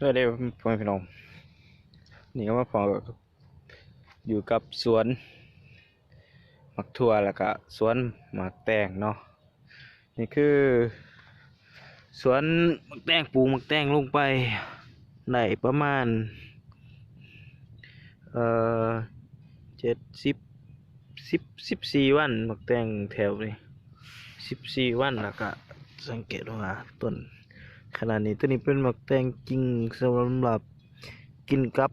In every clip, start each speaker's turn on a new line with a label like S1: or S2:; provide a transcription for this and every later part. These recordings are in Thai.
S1: สวัสดีพ่อแม่พี่น้องนี่ก็มาพออยู่กับสวนหมักทั่วแล้วก็สวนหมักแตงเนาะนี่คือสวนหมักแตงปลูกหมักแตงลงไปได้ประมาณเอ่อ7014 วันหมักแตงแถวนี้14 วันแล้วก็สังเกตว่าต้นขนาดนี้ตัวนี้เป็นหมักแตงจริงสำหรับกินกับ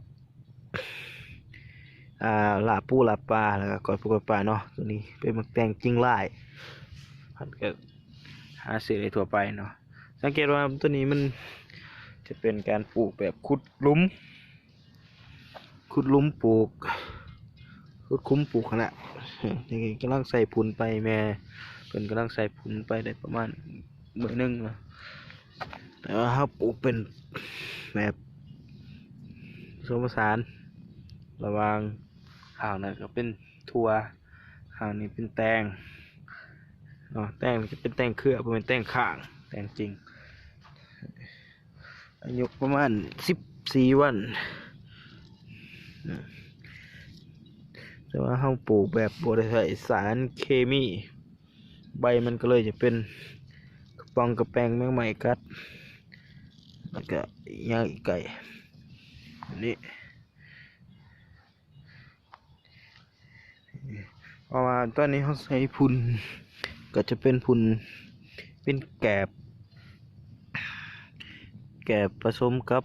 S1: ลาบปูลาบปลาแล้วก็ก้อยปูก้อยปลาเนาะตัวนี้เป็นหมักแตงจริงหลายพันก็หาซื้อได้ทั่วไปเนาะสังเกตว่าตัวนี้มันจะเป็นการปลูกแบบขุดหลุมปลูกขุดคุ้มปลูกขนาดนี่กำลังใส่ผุนไปแม่เป็นกำลังใส่ผุนไปได้ประมาณมื้อนึงเนาะแต่ว่าเขาปลูกเป็นแบบผสมผสานระหว่างข้าวนั่นก็เป็นถั่วข้าวนี้เป็นแตงเนาะแตงจะเป็นแตงเครือเป็นแตงข้างแตงจริงอายุประมาณ14 วันแต่ว่าเขาปลูกแบบบ่ได้ใส่สารเคมีใบมันก็เลยจะเป็นกระปองกระแปงแมงไหม้กัดแล้วก็ย่างอีกไก่นี่เพราะว่าตอนนี้เขาใช้พุ่นก็จะเป็นพุ่นเป็นแกบผสมกับ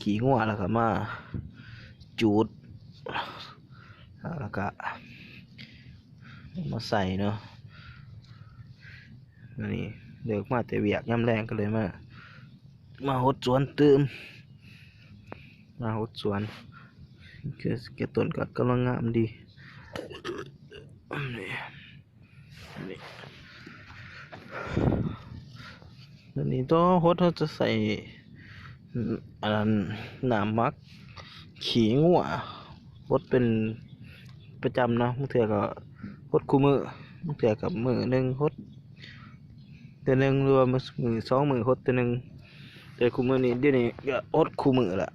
S1: ขี้งัวแล้วก็มาจูดแล้วก็มาใส่เนาะนี่เลิกมาแต่เวียกย่ำแรงก็เลยมาหดสวนตื่มมาหดสวนคือเก็บต้นก็กำลังงามดีนี่ตัวหดเขาจะใส่อันนั้นน้ำมักขี้งัวหดเป็นประจำนะบางเทื่อก็หดคู่มือบางเทื่อกับมือหนึ่งหดแต่หนึ่งรวมมือ2 มือหดแต่หนึ่งแต่คู่มือนี้เดี๋ยวนี้ก็หดคู่มือละ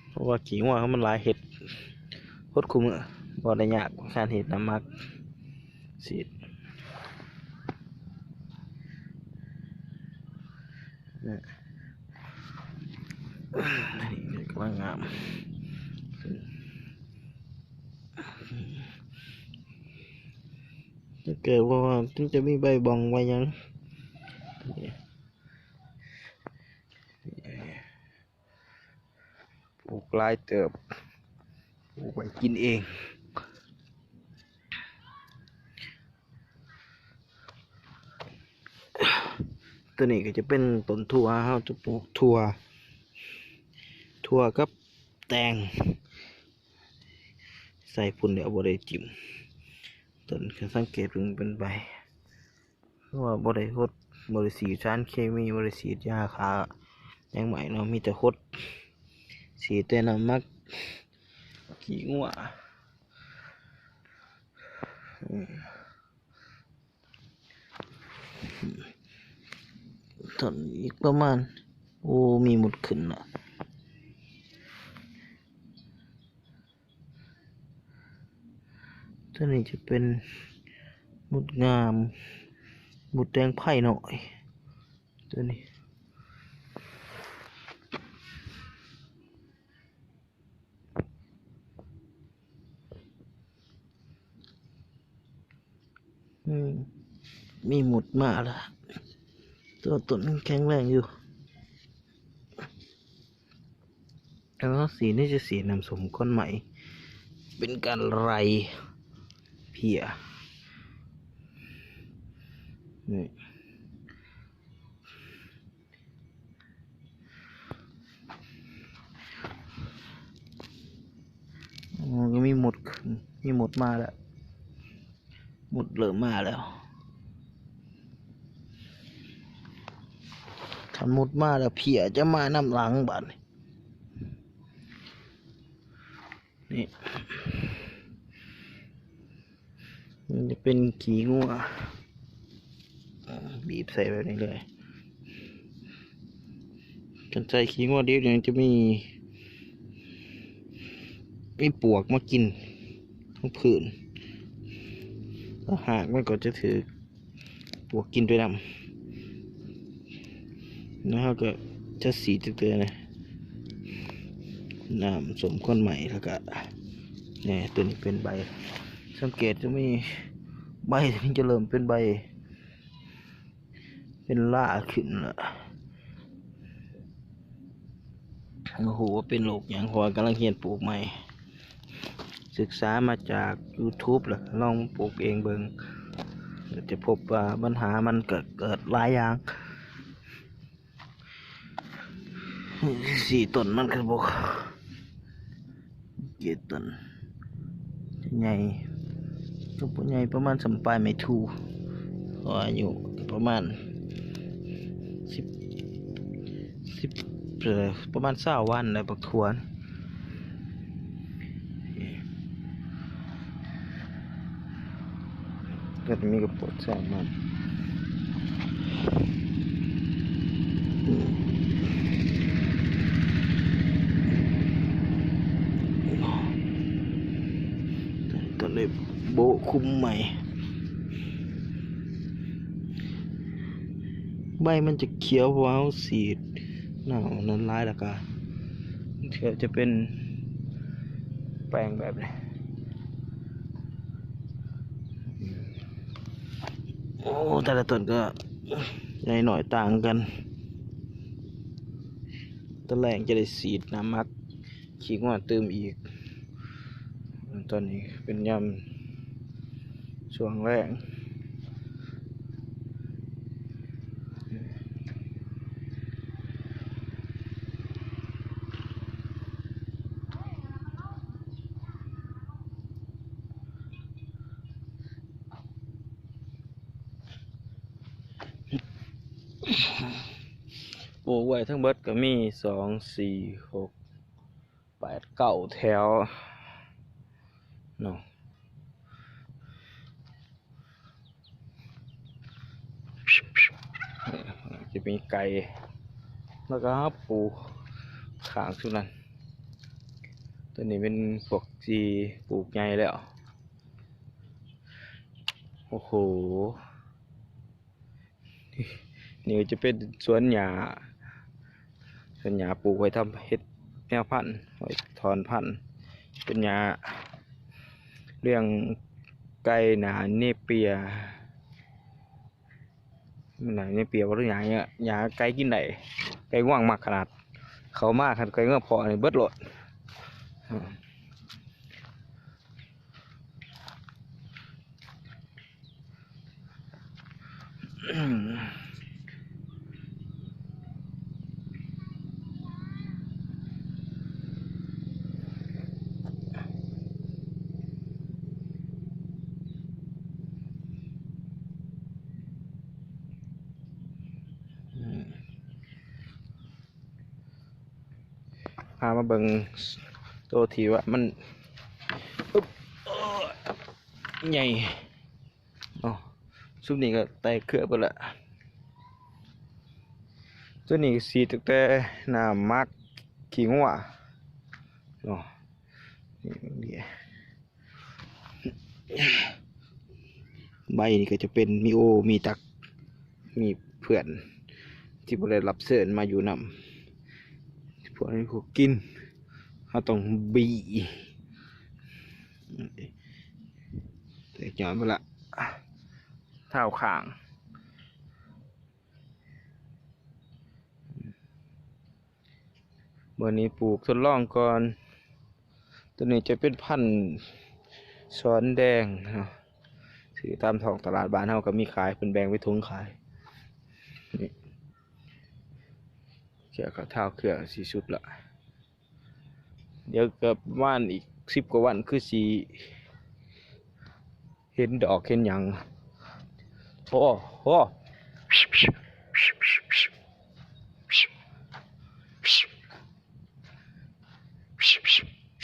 S1: เพราะว่าขี้งัวมันหลายเห็ดหดคู่มือบ่ได้ยากการเห็ดน้ำมักสีดนี่กำลังงามจะเกิดว่าจะมีใบบองไว้ยังปลูกลายเติบปลูกไว้กินเองตัวนี้ก็จะเป็นต้นถั่วเราจะปลูกถั่วกับแตงใส่พุ่นเดี๋ยวบ่ได้จิ้มต้นสังเกตถึงเป็นใบเพราะว่าบ่ได้หดบ่ได้ฉีดสารเคมีบ่ได้ฉีดยาฆ่าแมงไหม้เนาะมีแต่หดฉีดแต่น้ำมักขี้งัวต้นอีกประมาณโอ้มีหมดขึ้นละตัวนี้จะเป็นหมุดงามหมุดแดงไผ่หน่อยตัวนี้มีหมุดมาแล้วตัวต้นแข็งแรงอยู่แล้วสีนี่จะสีน้ำสมก้อนไหมเป็นการไรเพียนี่ก็มีหมดมาแล้วหมดเหลือมาแล้วขันหมดมาแล้วเพียจะมานำหลังบ้านนี่มันจะเป็นขี้งัวบีบใส่แบบนี้เลย กันใจขี้งัวดิบยังจะมีปวกมากินทั้งผืนถ้าหากมันก็จะถือปวกกินด้วยนะครับก็จะสีเตือนๆนะน้ำสมข้นใหม่แล้วก็เนี่ยตัวนี้เป็นใบสังเกตจะมีใบที่จะเริ่มเป็นใบเป็นล่าขึ้นละโอ้โหเป็นโรคอย่างพอกำลังเรียนปลูกใหม่ศึกษามาจาก YouTube แหละลองปลูกเองเบิ่งจะพบว่าปัญหามันเกิดหลายอย่าง4 ต้นมันคือบอก7 ต้นใหญ่ตัวใหญ่ประมาณสำปลายไม่ถูอายุประมาณ10ประมาณ20 วันในบักทวนก็จะมีกระปุกแซลมอนตอนนี้โบคุมใหม่ใบมันจะเขียวเพราะว่าสีหนาวนั้นร้ายแล้วก็เถื่อจะเป็นแปลงแบบนี้โอ้แต่ละต้นก็ใหญ่หน่อยต่างกันตอนแรกจะได้สีดน้ำมักขี้งัวเติมอีกตอนนี้เป็นยำช่วงแรกปลูกไว้ทั้งเบิดก็มี2 4 6 8 9 แถวเนาะจะมีไก่แล้วก็ปูขางชุดนั้นตัวนี้เป็นพวกจีปลูกใหญ่แล้วโอ้โหนี่จะเป็นสวนหญ้าปลูกไว้ทำเห็ดแนวพันธุ์ไว้ถอนพันธุ์เป็นหญ้าเรื่องไก่หนาเนเปียว่าเรื่องหญ้าเนี่ยหญ้าไก่กินได้ไก่ง่วงมากขนาดเขามากขนาดไก่เงือกพอในเบิดโหลดพามาเบิ่งตัวทีว่ามันใหญ่อ๋อซุปนี้ก็แตกเครือไปละตัวนี้สีตั้งแต่หน้ามักขี้งัวเนาะนี่ใบนี่ก็จะเป็นมีตักมีเพื่อนที่บ่ได้รับเชิญมาอยู่นำพวกนี้พวกกินเขาต้องบีแตกย้อนไปละเท้าข้างเมื่อนี้ปลูกทดลองก่อนตัวนี้จะเป็นพันธุ์ช้อนแดงเนาะถือตามท้องตลาดบ้านเขาก็มีขายเป็นแบ่งไว้ถุงขายนี่เกี่ยวกับเท้าเครือสีชุดละเดี๋ยวกับว่านอีก10 กว่าวันคือสีเห็นดอกเห็นหยังโอ้โห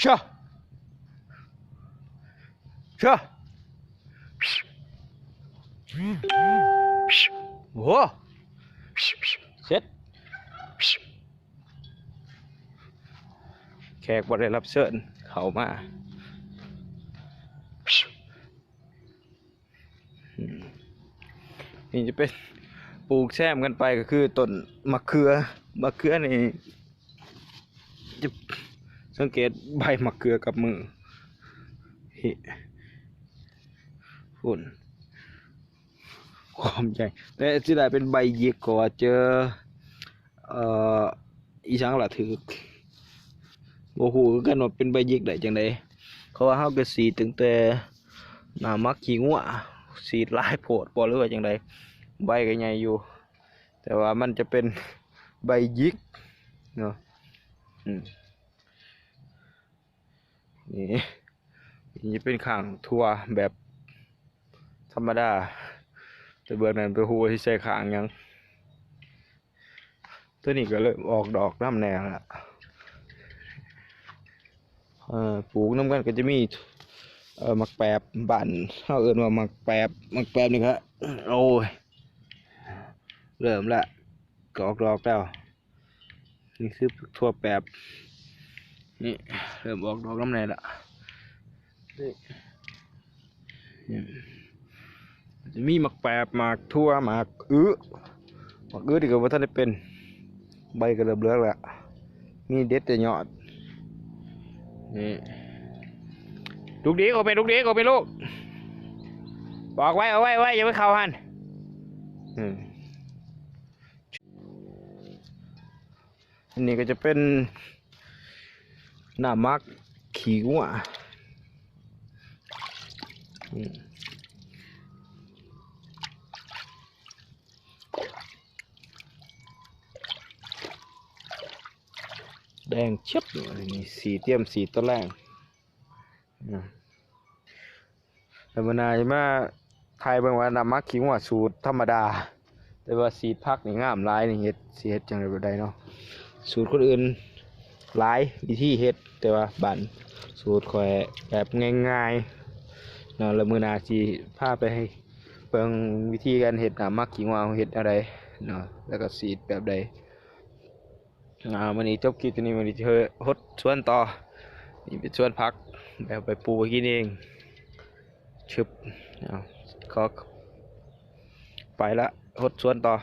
S1: ช่าโอ้เสร็จ กบ่ได้รับเชิญเข้ามานี่จะเป็นปลูกแซมกันไปก็คือต้นมะเขือนี่จะสังเกตใบมะเขือกับมือฝุ่นความใหญ่แต่ที่ได้เป็นใบหยิกก็เจออีสังละถือโอ้โหกันว่าเป็นใบหยิกได้จังไดเขาว่าเฮาก็สีตั้งแต่หน้ามักขี้งัวสีลายโพดบ่หรือว่าจังไดใบก็ใหญ่อยู่แต่ว่ามันจะเป็นใบหยิกเนาะนี่จะเป็นข้างทั่วแบบธรรมดาแต่เบื้องนั้นเป็นหัวที่ใส่ข้างยังตัวนี้ก็เริ่มออกดอกน้ำแนวละปลูกน้ำกันก็จะมีมักแปบบั่นเขาเอิ้นว่ามักแปบนี่ครับโอ้ยเริ่มละออกดอกแล้วนี่คือทั่วแปบนี่เริ่มออกดอกน้ำแนวละจะมีหมักแปบหมักทั่วหมักที่ก็ว่าท่านได้เป็นใบก็เริ่มเลือกแล้วมีเด็ดแต่ยอดนี่ลูกดีก็เป็นลูกบอกไว้เอาไว้อย่าไปเข้าหันอันนี้ก็จะเป็นหน้ามักขี้งัวแดงเช็ดนี่สีเตรียมสีตัวแรงแต่มานายมาไทยบางวันนำมักขิงว่าสูตรธรรมดาแต่ว่าสีพักนี่งามหลายนี่เฮ็ดสีเฮ็ดจังได๋บ่ได้เนาะสูตรคนอื่นหลายวิธีเฮ็ดแต่ว่าบั่นสูตรข่อยแบบง่ายๆเนาะแล้วมื้อหน้าสิพาไปให้เบิ่งวิธีการเฮ็ดน่ะมักขิงว่าเฮ็ดอะไรเนาะแล้วก็สีแบบใดวันนี้จบคลิปตัวนี้วันนี้เธอฮดสวนต่อนี่เป็นสวนพักแบบไปปลูกกินเองชึบขอไปละฮดสวนต่อ